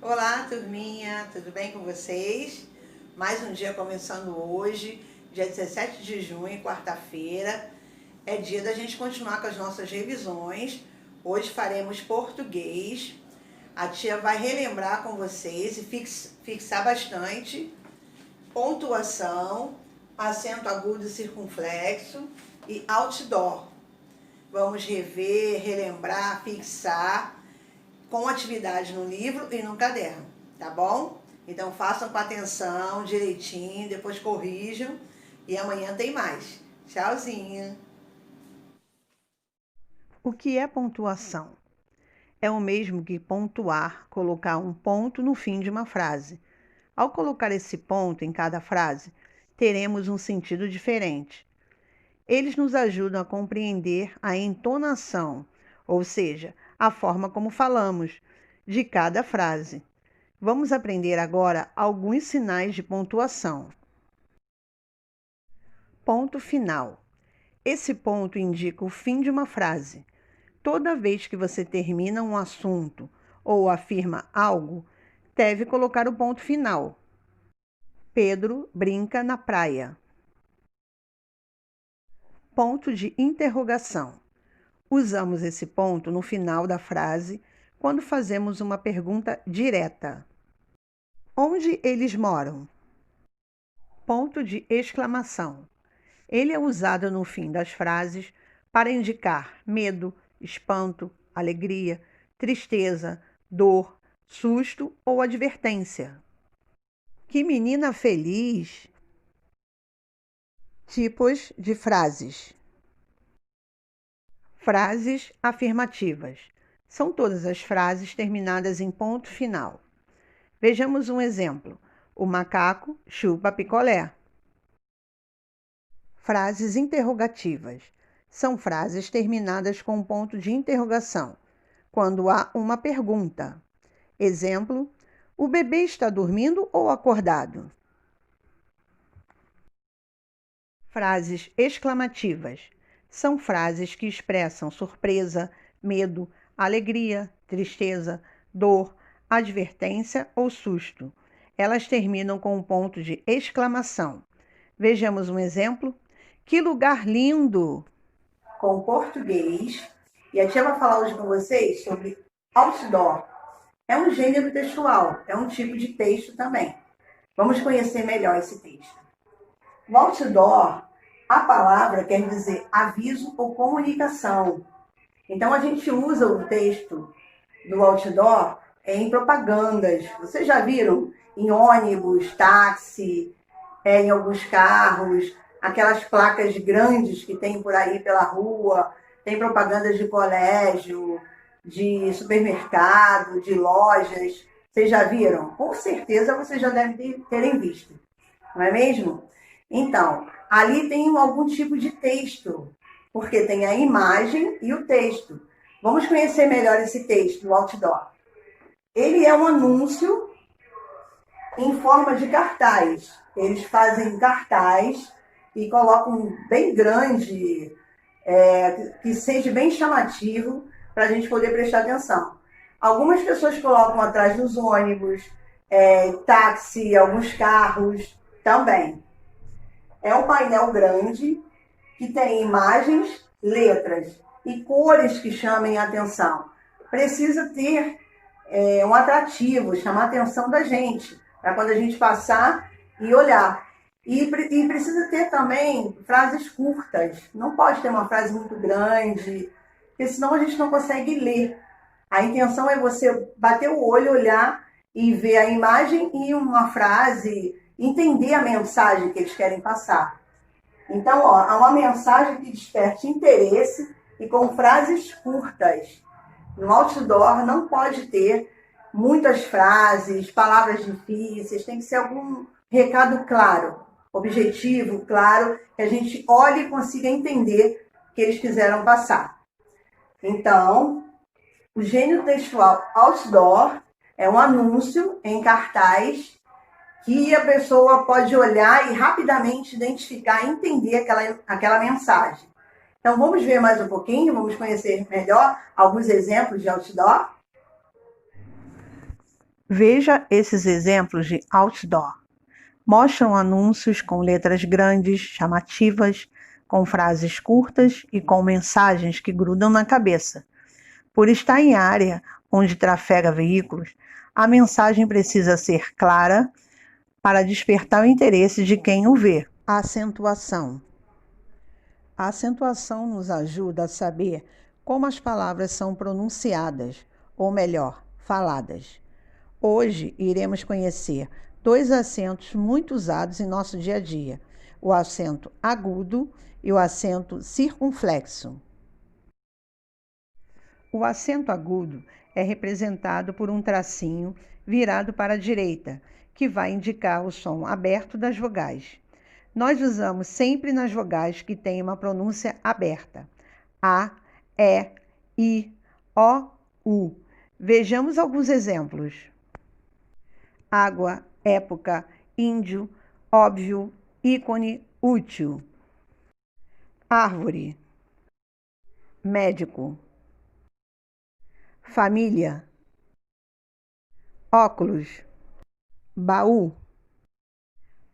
Olá, turminha, tudo bem com vocês? Mais um dia começando hoje, dia 17 de junho, quarta-feira. É dia da gente continuar com as nossas revisões. Hoje faremos português. A tia vai relembrar com vocês e fixar bastante pontuação, acento agudo e circunflexo e outdoor. Vamos rever, relembrar, fixar com atividade no livro e no caderno, tá bom? Então façam com atenção, direitinho, depois corrijam e amanhã tem mais. Tchauzinho! O que é pontuação? É o mesmo que pontuar, colocar um ponto no fim de uma frase. Ao colocar esse ponto em cada frase, teremos um sentido diferente. Eles nos ajudam a compreender a entonação, ou seja, a forma como falamos, de cada frase. Vamos aprender agora alguns sinais de pontuação. Ponto final. Esse ponto indica o fim de uma frase. Toda vez que você termina um assunto ou afirma algo, deve colocar o ponto final. Pedro brinca na praia. Ponto de interrogação. Usamos esse ponto no final da frase quando fazemos uma pergunta direta. Onde eles moram? Ponto de exclamação. Ele é usado no fim das frases para indicar medo, espanto, alegria, tristeza, dor, susto ou advertência. Que menina feliz! Tipos de frases. Frases afirmativas. São todas as frases terminadas em ponto final. Vejamos um exemplo. O macaco chupa picolé. Frases interrogativas. São frases terminadas com um ponto de interrogação, quando há uma pergunta. Exemplo: o bebê está dormindo ou acordado? Frases exclamativas. São frases que expressam surpresa, medo, alegria, tristeza, dor, advertência ou susto. Elas terminam com um ponto de exclamação. Vejamos um exemplo. Que lugar lindo! Com português. E a tia vai falar hoje com vocês sobre outdoor. É um gênero textual, é um tipo de texto também. Vamos conhecer melhor esse texto. No outdoor, a palavra quer dizer aviso ou comunicação. Então, a gente usa o texto do outdoor em propagandas. Vocês já viram em ônibus, táxi, em alguns carros, aquelas placas grandes que tem por aí pela rua, tem propagandas de colégio, de supermercado, de lojas. Vocês já viram? Com certeza vocês já devem terem visto, não é mesmo? Então, ali tem algum tipo de texto, porque tem a imagem e o texto. Vamos conhecer melhor esse texto, o outdoor. Ele é um anúncio em forma de cartaz. Eles fazem cartaz e colocam bem grande, que seja bem chamativo para a gente poder prestar atenção. Algumas pessoas colocam atrás dos ônibus, táxi, alguns carros também. É um painel grande que tem imagens, letras e cores que chamem a atenção. Precisa ter um atrativo, chamar a atenção da gente, para quando a gente passar e olhar. E precisa ter também frases curtas. Não pode ter uma frase muito grande, porque senão a gente não consegue ler. A intenção é você bater o olho, olhar e ver a imagem e uma frase, entender a mensagem que eles querem passar. Então, há uma mensagem que desperte interesse e com frases curtas. No outdoor não pode ter muitas frases, palavras difíceis, tem que ser algum recado claro, objetivo, claro, que a gente olhe e consiga entender o que eles quiseram passar. Então, o gênero textual outdoor é um anúncio em cartaz que a pessoa pode olhar e rapidamente identificar e entender aquela mensagem. Então, vamos ver mais um pouquinho, vamos conhecer melhor alguns exemplos de outdoor? Veja esses exemplos de outdoor. Mostram anúncios com letras grandes, chamativas, com frases curtas e com mensagens que grudam na cabeça. Por estar em área onde trafega veículos, a mensagem precisa ser clara para despertar o interesse de quem o vê. Acentuação. A acentuação nos ajuda a saber como as palavras são pronunciadas, ou melhor, faladas. Hoje iremos conhecer dois acentos muito usados em nosso dia a dia: o acento agudo e o acento circunflexo. O acento agudo é representado por um tracinho virado para a direita, que vai indicar o som aberto das vogais. Nós usamos sempre nas vogais que têm uma pronúncia aberta: A, E, I, O, U. Vejamos alguns exemplos: água, época, índio, óbvio, ícone, útil. Árvore, médico, família, óculos, baú.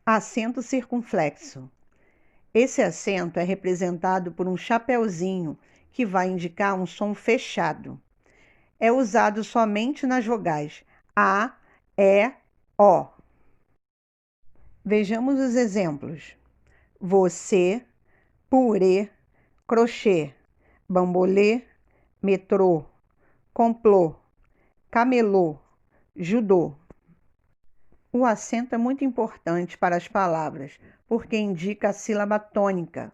Acento circunflexo. Esse acento é representado por um chapeuzinho que vai indicar um som fechado. É usado somente nas vogais A, E, O. Vejamos os exemplos: você, purê, crochê, bambolê, metrô, complô, camelô, judô. O acento é muito importante para as palavras, porque indica a sílaba tônica,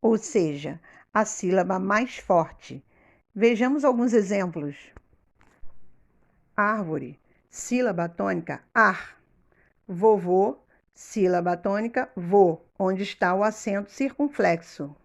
ou seja, a sílaba mais forte. Vejamos alguns exemplos: árvore, sílaba tônica, ar. Vovô, sílaba tônica, vô, onde está o acento circunflexo.